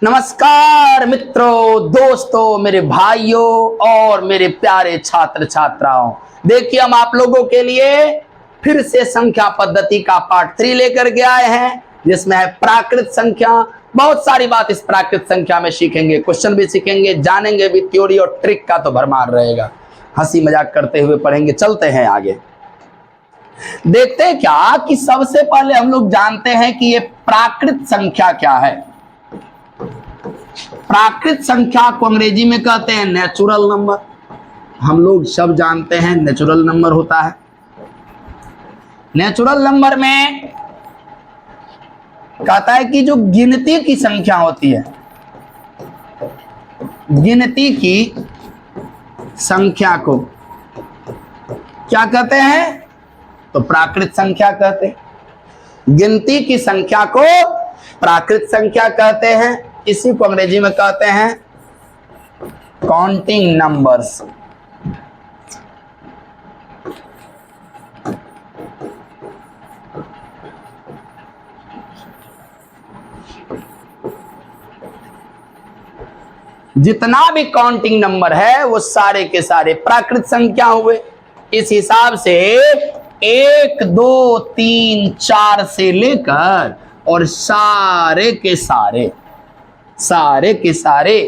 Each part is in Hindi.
नमस्कार मित्रों, दोस्तों, मेरे भाइयों और मेरे प्यारे छात्र छात्राओं। देखिए, हम आप लोगों के लिए फिर से संख्या पद्धति का पार्ट 3 लेकर के आए हैं, जिसमें है प्राकृत संख्या। बहुत सारी बात इस प्राकृत संख्या में सीखेंगे, क्वेश्चन भी सीखेंगे, जानेंगे भी। थ्योरी और ट्रिक का तो भरमार रहेगा, हंसी मजाक करते हुए पढ़ेंगे। चलते हैं आगे, देखते हैं क्या कि सबसे पहले हम लोग जानते हैं कि ये प्राकृत संख्या क्या है। प्राकृत संख्या को अंग्रेजी में कहते हैं नेचुरल नंबर। हम लोग सब जानते हैं नेचुरल नंबर होता है। नेचुरल नंबर में कहता है कि जो गिनती की संख्या होती है, गिनती की संख्या को क्या कहते हैं? तो प्राकृत संख्या कहते हैं। गिनती की संख्या को प्राकृत संख्या कहते हैं। इसी को अंग्रेजी में कहते हैं काउंटिंग नंबर्स। जितना भी काउंटिंग नंबर है वो सारे के सारे प्राकृत संख्या हुए। इस हिसाब से 1, 2, 3, 4 से लेकर और सारे के सारे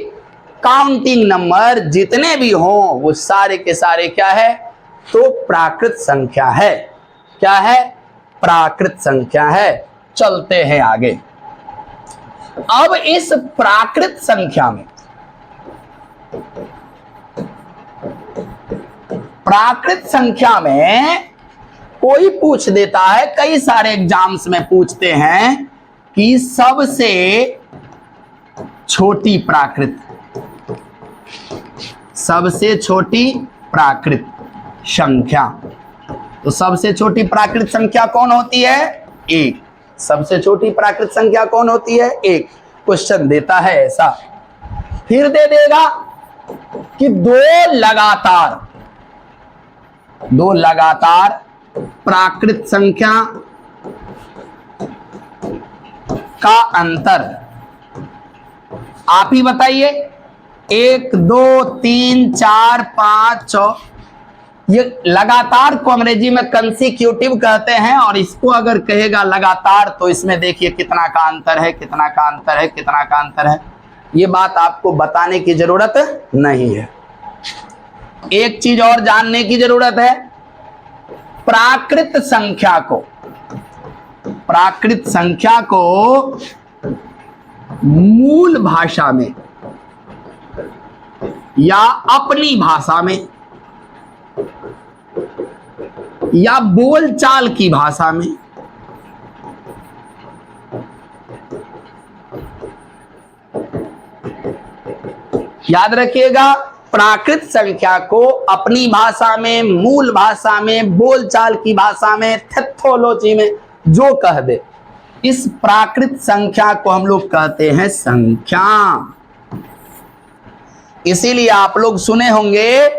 काउंटिंग नंबर जितने भी हों वो सारे के सारे क्या है? तो प्राकृत संख्या है। क्या है? प्राकृत संख्या है। चलते हैं आगे। अब इस प्राकृत संख्या में, प्राकृत संख्या में कोई पूछ देता है, कई सारे एग्जाम्स में पूछते हैं कि सबसे छोटी प्राकृत, सबसे छोटी प्राकृत संख्या। तो सबसे छोटी प्राकृत संख्या कौन होती है? 1। सबसे छोटी प्राकृत संख्या कौन होती है? 1। क्वेश्चन देता है ऐसा, फिर दे देगा कि दो लगातार प्राकृत संख्या का अंतर आप ही बताइए। 1, 2, 3, 4, 5, 6। ये लगातार को अंग्रेजी में कंसेक्यूटिव कहते हैं, और इसको अगर कहेगा लगातार तो इसमें देखिए कितना का अंतर है, कितना का अंतर है, कितना का अंतर है। ये बात आपको बताने की जरूरत नहीं है। एक चीज और जानने की जरूरत है, प्राकृत संख्या को मूल भाषा में या अपनी भाषा में या बोलचाल की भाषा में याद रखिएगा, प्राकृत संख्या को अपनी भाषा में, मूल भाषा में, बोलचाल की भाषा में, थेथोलॉजी में जो कह दे, इस प्राकृत संख्या को हम लोग कहते हैं संख्या। इसीलिए आप लोग सुने होंगे,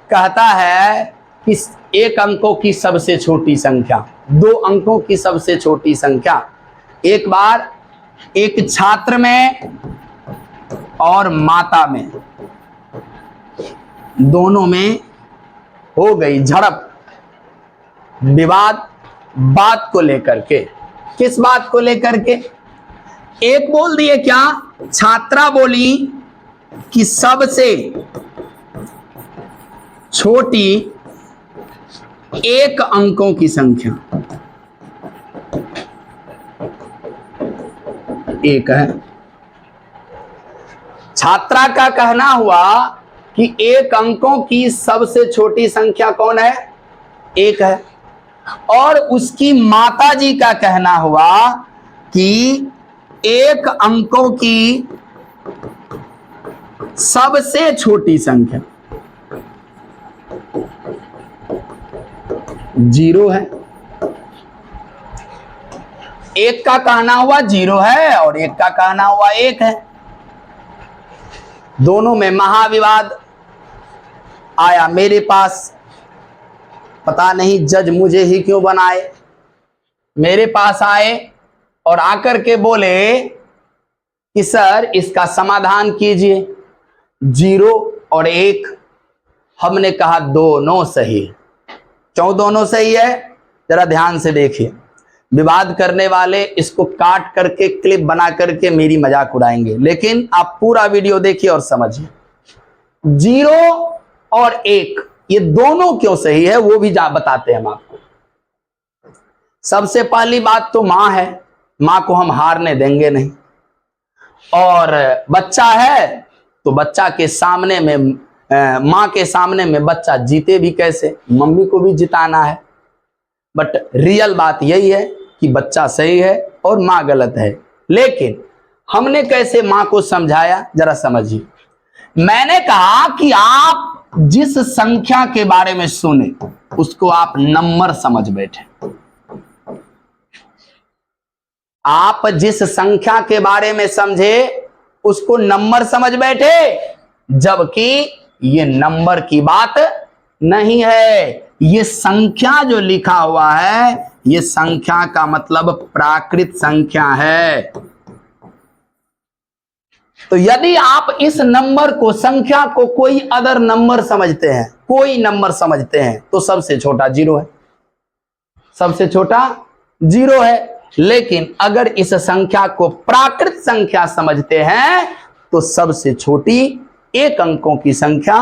कहता है कि 1 अंकों की सबसे छोटी संख्या, 2 अंकों की सबसे छोटी संख्या। एक बार एक छात्र में और माता में, दोनों में हो गई झड़प, विवाद, बात को लेकर के। किस बात को लेकर के? एक बोल दिए क्या, छात्रा बोली कि सबसे छोटी 1 अंकों की संख्या 1 है। छात्रा का कहना हुआ कि 1 अंकों की सबसे छोटी संख्या कौन है? 1 है। और उसकी माताजी का कहना हुआ कि 1 अंकों की सबसे छोटी संख्या 0 है। एक का कहना हुआ 0 है और एक का कहना हुआ 1 है। दोनों में महाविवाद आया मेरे पास। पता नहीं जज मुझे ही क्यों बनाए। मेरे पास आए और आकर के बोले कि सर इसका समाधान कीजिए, 0 और 1। हमने कहा दोनों सही। क्यों दोनों सही है? जरा ध्यान से देखिए। विवाद करने वाले इसको काट करके क्लिप बना करके मेरी मजाक उड़ाएंगे, लेकिन आप पूरा वीडियो देखिए और समझिए। 0 और 1 ये दोनों क्यों सही है वो भी बताते हैं हम आपको। सबसे पहली बात तो मां है, मां को हम हारने देंगे नहीं। और बच्चा है तो बच्चा के सामने में मां के सामने में बच्चा जीते भी कैसे, मम्मी को भी जिताना है। बट रियल बात यही है कि बच्चा सही है और मां गलत है। लेकिन हमने कैसे मां को समझाया, जरा समझिए। मैंने कहा कि आप जिस संख्या के बारे में सुने उसको आप नंबर समझ बैठे। आप जिस संख्या के बारे में समझे उसको नंबर समझ बैठे, जबकि ये नंबर की बात नहीं है। ये संख्या जो लिखा हुआ है, ये संख्या का मतलब प्राकृत संख्या है। तो यदि आप इस नंबर को, संख्या को कोई अदर नंबर समझते हैं, कोई नंबर समझते हैं, तो सबसे छोटा 0 है, सबसे छोटा 0 है। लेकिन अगर इस संख्या को प्राकृत संख्या समझते हैं तो सबसे छोटी 1 अंकों की संख्या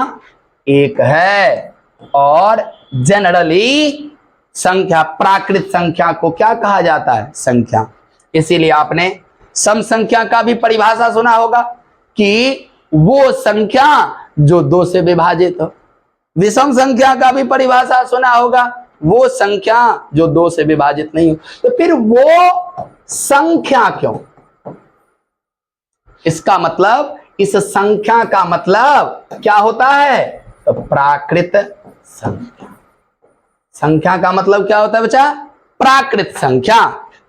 1 है। और जनरली संख्या, प्राकृत संख्या को क्या कहा जाता है? संख्या। इसीलिए आपने सम संख्या का भी परिभाषा सुना होगा कि वो संख्या जो 2 से विभाजित हो। विषम संख्या का भी परिभाषा सुना होगा, वो संख्या जो 2 से विभाजित नहीं हो। तो फिर वो संख्या क्यों? इसका मतलब, इस संख्या का मतलब क्या होता है? तो प्राकृत संख्या। संख्या का मतलब क्या होता है बच्चा? प्राकृत संख्या।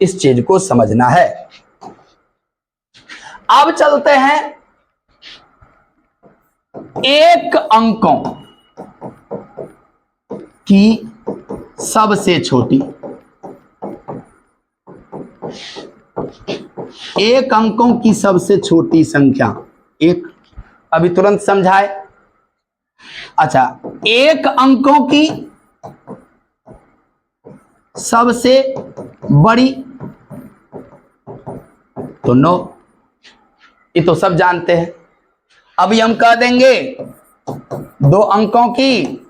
इस चीज को समझना है। अब चलते हैं 1 अंकों की सबसे छोटी, 1 अंकों की सबसे छोटी संख्या। एक अभी तुरंत समझाए। अच्छा, 1 अंकों की सबसे बड़ी तो 9, ये तो सब जानते हैं। अभी हम कह देंगे 2 अंकों की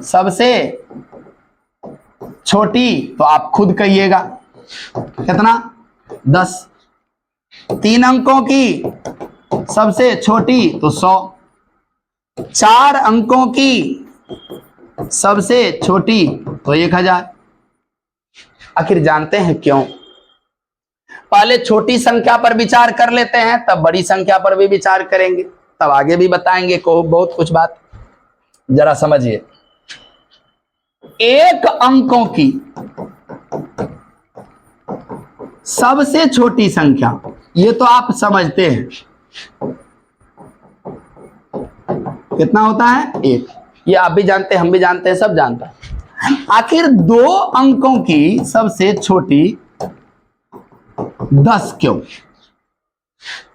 सबसे छोटी, तो आप खुद कहिएगा कितना? 10। 3 अंकों की सबसे छोटी तो 100। 4 अंकों की सबसे छोटी तो 1000। आखिर जानते हैं क्यों? पहले छोटी संख्या पर विचार कर लेते हैं, तब बड़ी संख्या पर भी विचार करेंगे, तब आगे भी बताएंगे को बहुत कुछ बात। जरा समझिए, 1 अंकों की सबसे छोटी संख्या, ये तो आप समझते हैं कितना होता है? 1। ये आप भी जानते हैं, हम भी जानते हैं, सब जानता है। आखिर 2 अंकों की सबसे छोटी 10 क्यों?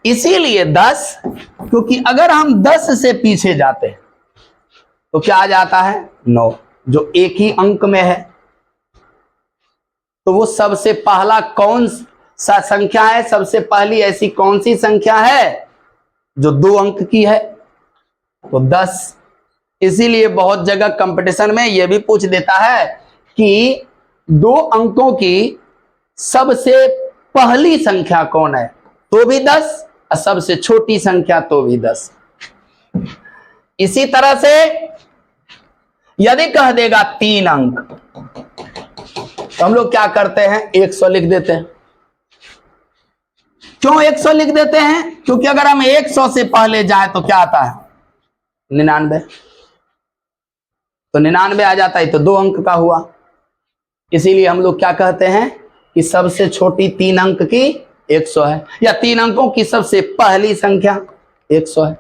इसीलिए 10, क्योंकि अगर हम 10 से पीछे जाते हैं तो क्या आ जाता है? 9, जो एक ही अंक में है। तो वो सबसे पहला कौन सा संख्या है? सबसे पहली ऐसी कौन सी संख्या है जो 2 अंक की है? तो 10। इसीलिए बहुत जगह कंपटीशन में यह भी पूछ देता है कि 2 अंकों की सबसे पहली संख्या कौन है? तो भी 10, और सबसे छोटी संख्या तो भी 10। इसी तरह से यदि कह देगा 3 अंक, तो हम लोग क्या करते हैं? 100 लिख देते हैं। क्यों 100 लिख देते हैं? क्योंकि अगर हम 100 से पहले जाए तो क्या आता है? 99। तो 99 आ जाता है, तो 2 अंक का हुआ। इसीलिए हम लोग क्या कहते हैं कि सबसे छोटी 3 अंक की 100 है, या 3 अंकों की सबसे पहली संख्या 100 है,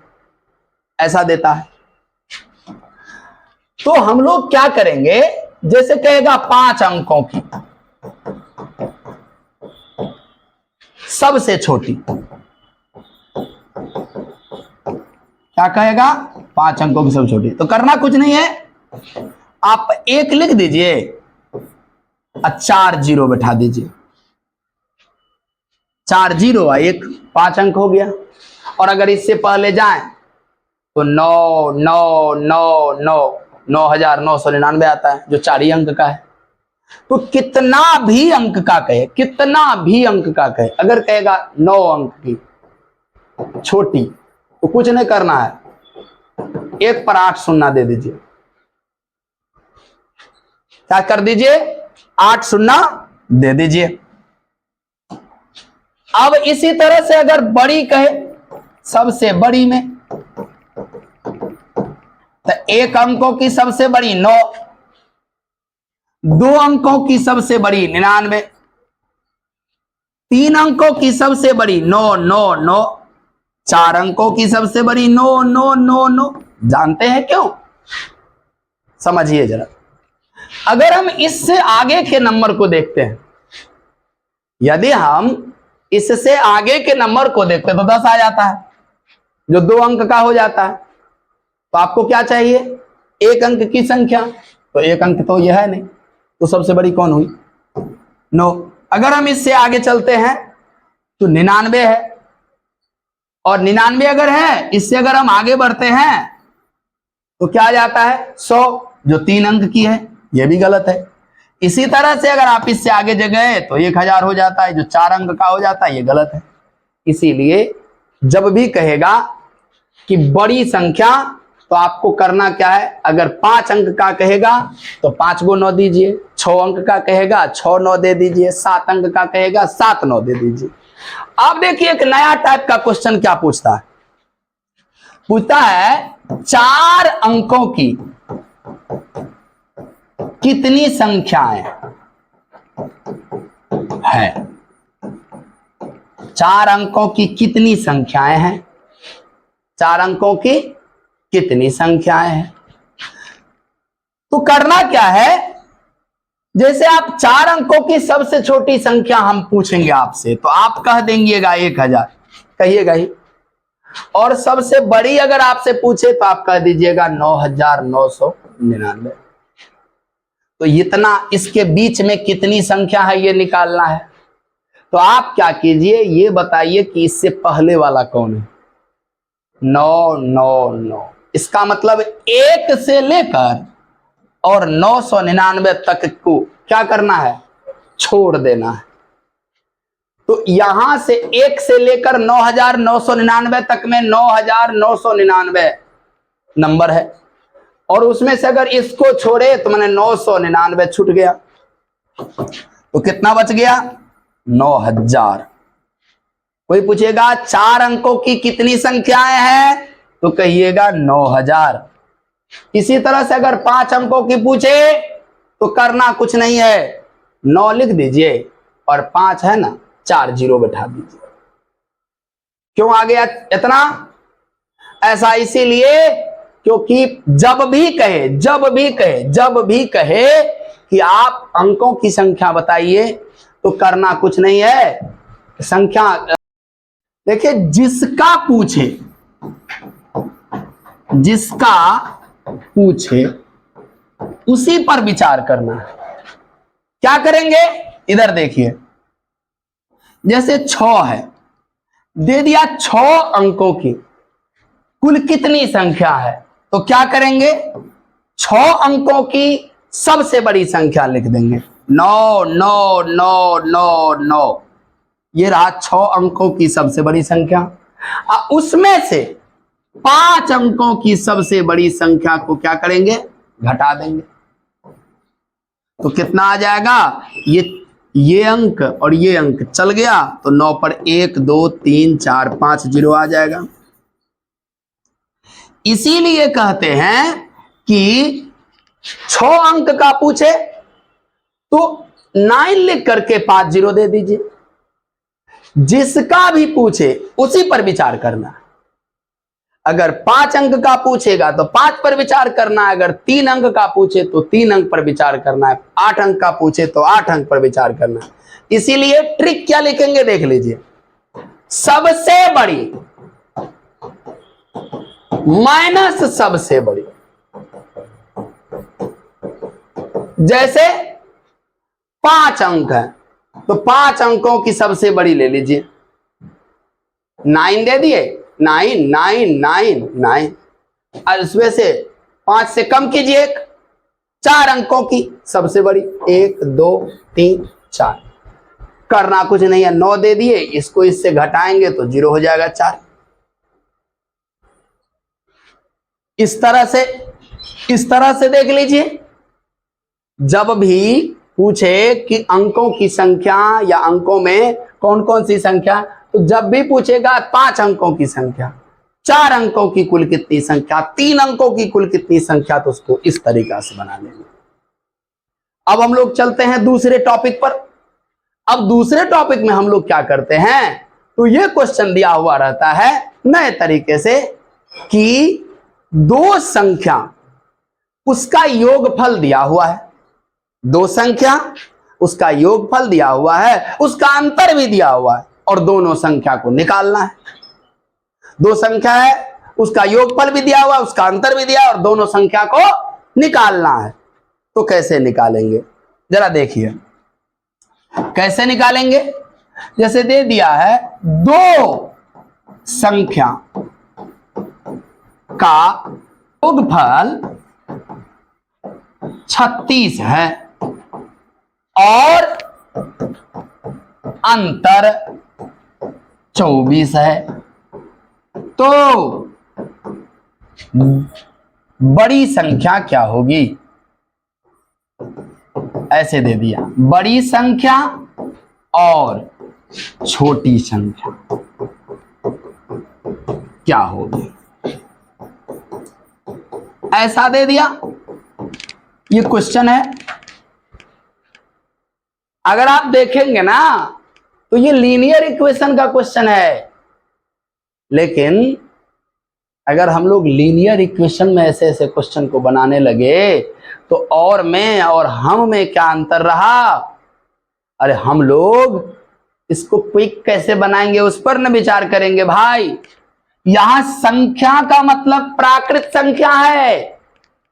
ऐसा देता है। तो हम लोग क्या करेंगे? जैसे कहेगा 5 अंकों की सबसे छोटी, क्या कहेगा? 5 अंकों की सबसे छोटी। तो करना कुछ नहीं है, आप 1 लिख दीजिए और 4 जीरो बैठा दीजिए। 4 जीरो 1 5 अंक हो गया। और अगर इससे पहले जाएं तो 9 9 9 9 9,999 आता है, जो 4 ही अंक का है। तो कितना भी अंक का कहे, कितना भी अंक का कहे, अगर कहेगा 9 अंक की छोटी तो कुछ नहीं करना है, 1 पर 8 शून्य दे दीजिए। क्या कर दीजिए? 8 शून्य दे दीजिए। अब इसी तरह से अगर बड़ी कहे, सबसे बड़ी में, तो 1 अंकों की सबसे बड़ी 9, 2 अंकों की सबसे बड़ी 99, 3 अंकों की सबसे बड़ी 9 9 9, 4 अंकों की सबसे बड़ी 9 9 9 9। जानते हैं क्यों? समझिए जरा। अगर हम इससे आगे के नंबर को देखते हैं, यदि हम इससे आगे के नंबर को देखते हैं तो 10 आ जाता है, जो 2 अंक का हो जाता है। तो आपको क्या चाहिए? 1 अंक की संख्या। तो 1 अंक तो यह है नहीं, तो सबसे बड़ी कौन हुई? 9। अगर हम इससे आगे चलते हैं तो 99 है, और 99 अगर है, इससे अगर हम आगे बढ़ते हैं तो क्या आ जाता है? 100, जो 3 अंक की है। यह भी गलत है। इसी तरह से अगर आप इससे आगे गए तो 1000 हो जाता है, जो 4 अंक का हो जाता है। यह गलत है। इसीलिए जब भी कहेगा कि बड़ी संख्या, तो आपको करना क्या है? अगर 5 अंक का कहेगा तो 5 को 9 दीजिए, 6 अंक का कहेगा 6 9 दे दीजिए, 7 अंक का कहेगा 7 9 दे दीजिए। अब देखिए एक नया टाइप का क्वेश्चन क्या पूछता है। पूछता है 4 अंकों की कितनी संख्याएं हैं? 4 अंकों की कितनी संख्याएं हैं? 4 अंकों की कितनी संख्याएं हैं? तो करना क्या है? जैसे आप 4 अंकों की सबसे छोटी संख्या हम पूछेंगे आपसे, तो आप कह देंगेगा 1000, कहिएगा ही। और सबसे बड़ी अगर आपसे पूछे तो आप कह दीजिएगा 9,999। तो इतना, इसके बीच में कितनी संख्या है ये निकालना है। तो आप क्या कीजिए, ये बताइए कि इससे पहले वाला कौन है? 999। इसका मतलब 1 से लेकर और 999 तक को क्या करना है? छोड़ देना है। तो यहां से 1 से लेकर 9,999 तक में 9,999 नंबर है, और उसमें से अगर इसको छोड़े तो मैंने 999 छूट गया, तो कितना बच गया? 9,000। कोई पूछेगा 4 अंकों की कितनी संख्याएं हैं, तो कहिएगा 9,000। इसी तरह से अगर 5 अंकों की पूछे तो करना कुछ नहीं है, 9 लिख दीजिए और 5 है ना, 4 जीरो बैठा दीजिए। क्यों आ गया इतना? ऐसा इसीलिए क्योंकि जब भी कहे कि आप अंकों की संख्या बताइए, तो करना कुछ नहीं है, संख्या देखिए, जिसका पूछे उसी पर विचार करना है। क्या करेंगे? इधर देखिए, जैसे 6 है, दे दिया 6 अंकों की कुल कितनी संख्या है, तो क्या करेंगे? 6 अंकों की सबसे बड़ी संख्या लिख देंगे, 9 9 9 9 9। ये रहा 6 अंकों की सबसे बड़ी संख्या। उसमें से 5 अंकों की सबसे बड़ी संख्या को क्या करेंगे? घटा देंगे। तो कितना आ जाएगा? ये अंक और ये अंक चल गया, तो 9 पर 1 2 3 4 5 जीरो आ जाएगा। इसीलिए कहते हैं कि 6 अंक का पूछे तो 9 लिख करके 5 जीरो दे दीजिए। जिसका भी पूछे उसी पर विचार करना। अगर 5 अंक का पूछेगा तो 5 पर विचार करना है, अगर 3 अंक का पूछे तो 3 अंक पर विचार करना है, 8 अंक का पूछे तो 8 अंक पर विचार करना है। इसीलिए ट्रिक क्या लिखेंगे देख लीजिए, सबसे बड़ी माइनस सबसे बड़ी। जैसे 5 अंक है तो 5 अंकों की सबसे बड़ी ले लीजिए। 9 दे दिए, 9 9 9 9, और उसमें से 5 से कम कीजिए, 4 अंकों की सबसे बड़ी, 1 2 3 4। करना कुछ नहीं है, 9 दे दिए, इसको इससे घटाएंगे तो 0 हो जाएगा 4। इस तरह से देख लीजिए। जब भी पूछे कि अंकों की संख्या या अंकों में कौन कौन सी संख्या, तो जब भी पूछेगा 5 अंकों की संख्या, 4 अंकों की कुल कितनी संख्या, 3 अंकों की कुल कितनी संख्या, तो उसको इस तरीका से बना लेंगे। अब हम लोग चलते हैं दूसरे टॉपिक पर। अब दूसरे टॉपिक में हम लोग क्या करते हैं, तो ये क्वेश्चन दिया हुआ रहता है नए तरीके से कि 2 संख्या उसका योगफल दिया हुआ है, 2 संख्या उसका योगफल दिया हुआ है, उसका अंतर भी दिया हुआ है, और दोनों संख्या को निकालना है। 2 संख्या है, उसका योगफल भी दिया हुआ है, उसका अंतर भी दिया है, और दोनों संख्या को निकालना है। तो कैसे निकालेंगे, जरा देखिए कैसे निकालेंगे। जैसे दे दिया है 2 संख्या का योगफल 36 है और अंतर 24 है, तो बड़ी संख्या क्या होगी। ऐसे दे दिया, बड़ी संख्या और छोटी संख्या क्या होगी, ऐसा दे दिया। ये क्वेश्चन है। अगर आप देखेंगे ना तो ये लीनियर इक्वेशन का क्वेश्चन है, लेकिन अगर हम लोग लीनियर इक्वेशन में ऐसे ऐसे क्वेश्चन को बनाने लगे तो और में और हम में क्या अंतर रहा। अरे हम लोग इसको क्विक कैसे बनाएंगे उस पर न विचार करेंगे भाई। यहां संख्या का मतलब प्राकृत संख्या है।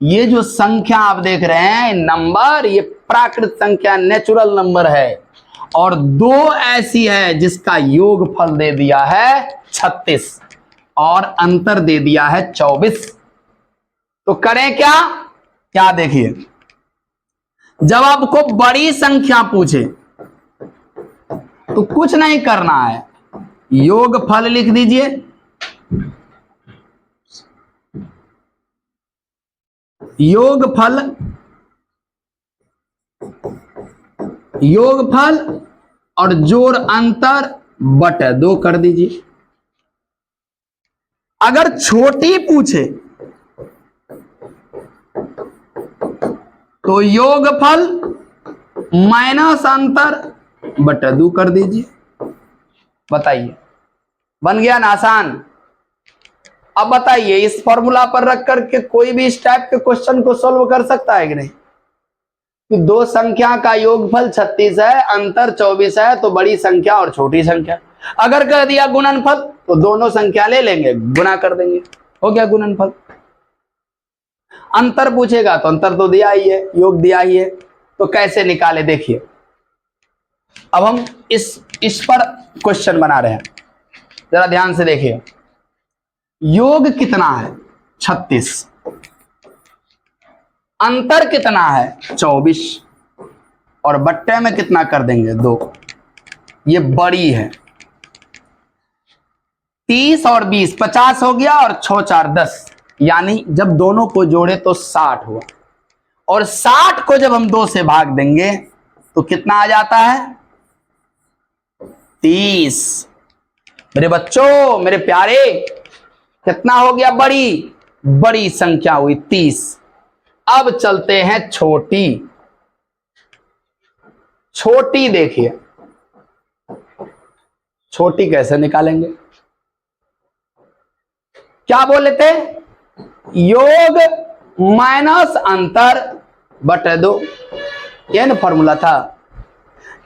ये जो संख्या आप देख रहे हैं नंबर, ये प्राकृत संख्या नेचुरल नंबर है, और 2 ऐसी है जिसका योगफल दे दिया है 36 और अंतर दे दिया है 24। तो करें क्या, क्या देखिए, जब आपको बड़ी संख्या पूछे तो कुछ नहीं करना है, योगफल लिख दीजिए। योगफल और जोड़ अंतर बटे 2 कर दीजिए। अगर छोटी पूछे तो योगफल माइनस अंतर बटे 2 कर दीजिए। बताइए, बन गया ना आसान। अब बताइए, इस फॉर्मूला पर रख करके कोई भी इस टाइप के क्वेश्चन को सॉल्व कर सकता है कि नहीं, कि 2 संख्या का योगफल 36 है, अंतर 24 है, तो बड़ी संख्या और छोटी संख्या। अगर कह दिया गुणनफल तो दोनों संख्या ले लेंगे, गुना कर देंगे, हो गया गुणनफल। अंतर पूछेगा तो अंतर तो दिया ही है, योग दिया ही है, तो कैसे निकाले देखिए। अब हम इस पर क्वेश्चन बना रहे हैं, जरा ध्यान से देखिए। योग कितना है 36, अंतर कितना है 24, और बट्टे में कितना कर देंगे 2। ये बड़ी है। 30 और 20 50 हो गया, और 6 4 10, यानी जब दोनों को जोड़े तो 60 हुआ, और 60 को जब हम 2 से भाग देंगे तो कितना आ जाता है 30। मेरे बच्चों, मेरे प्यारे, कितना हो गया बड़ी संख्या हुई 30। अब चलते हैं छोटी देखिए, छोटी कैसे निकालेंगे। क्या बोले थे, योग माइनस अंतर बटे 2, यह ना फॉर्मूला था।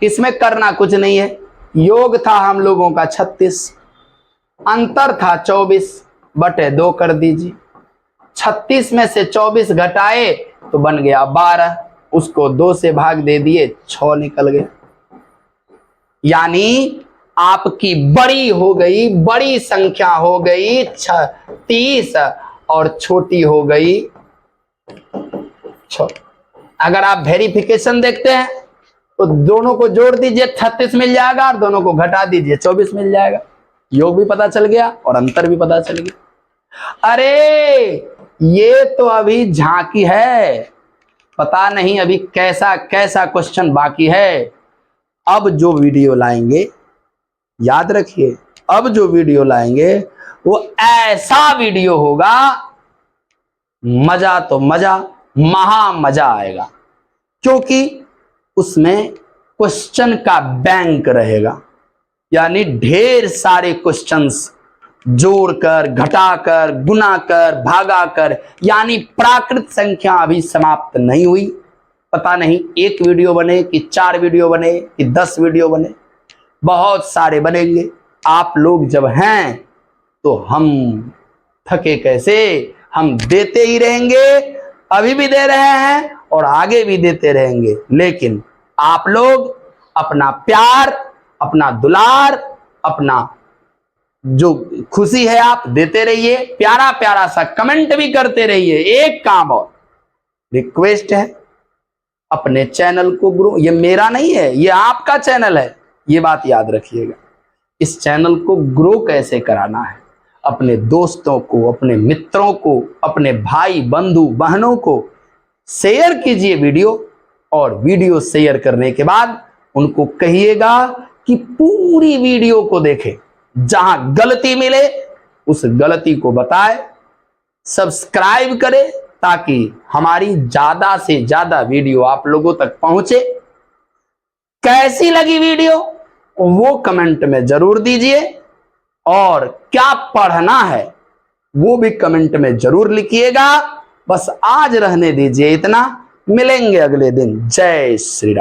इसमें करना कुछ नहीं है, योग था हम लोगों का 36, अंतर था 24 बटे 2 कर दीजिए। 36 में से 24 घटाए तो बन गया 12, उसको 2 से भाग दे दिए 6 निकल गया। यानी आपकी बड़ी हो गई, बड़ी संख्या हो गई 36 और छोटी हो गई 6। अगर आप वेरिफिकेशन देखते हैं तो दोनों को जोड़ दीजिए 36 मिल जाएगा और दोनों को घटा दीजिए 24 मिल जाएगा। योग भी पता चल गया और अंतर भी पता चल गया। अरे ये तो अभी झांकी है, पता नहीं अभी कैसा कैसा क्वेश्चन बाकी है। अब जो वीडियो लाएंगे, याद रखिए, अब जो वीडियो लाएंगे वो ऐसा वीडियो होगा, मजा तो मजा, महा मजा आएगा, क्योंकि उसमें क्वेश्चन का बैंक रहेगा। यानी ढेर सारे क्वेश्चंस जोड़कर, घटाकर, गुणाकर, भागाकर, यानी प्राकृत संख्या अभी समाप्त नहीं हुई। पता नहीं 1 वीडियो बने कि 4 वीडियो बने कि 10 वीडियो बने, बहुत सारे बनेंगे। आप लोग जब हैं तो हम थके कैसे, हम देते ही रहेंगे, अभी भी दे रहे हैं और आगे भी देते रहेंगे। लेकिन आप लोग अपना प्यार, अपना दुलार, अपना जो खुशी है आप देते रहिए, प्यारा प्यारा सा कमेंट भी करते रहिए। एक काम और रिक्वेस्ट है, अपने चैनल को ग्रो, ये मेरा नहीं है, ये आपका चैनल है, ये बात याद रखिएगा। इस चैनल को ग्रो कैसे कराना है, अपने दोस्तों को, अपने मित्रों को, अपने भाई बंधु बहनों को शेयर कीजिए वीडियो, और वीडियो शेयर करने के बाद उनको कहिएगा कि पूरी वीडियो को देखें, जहां गलती मिले उस गलती को बताए, सब्सक्राइब करें ताकि हमारी ज्यादा से ज्यादा वीडियो आप लोगों तक पहुंचे। कैसी लगी वीडियो वो कमेंट में जरूर दीजिए, और क्या पढ़ना है वो भी कमेंट में जरूर लिखिएगा। बस आज रहने दीजिए इतना, मिलेंगे अगले दिन। जय श्री राम।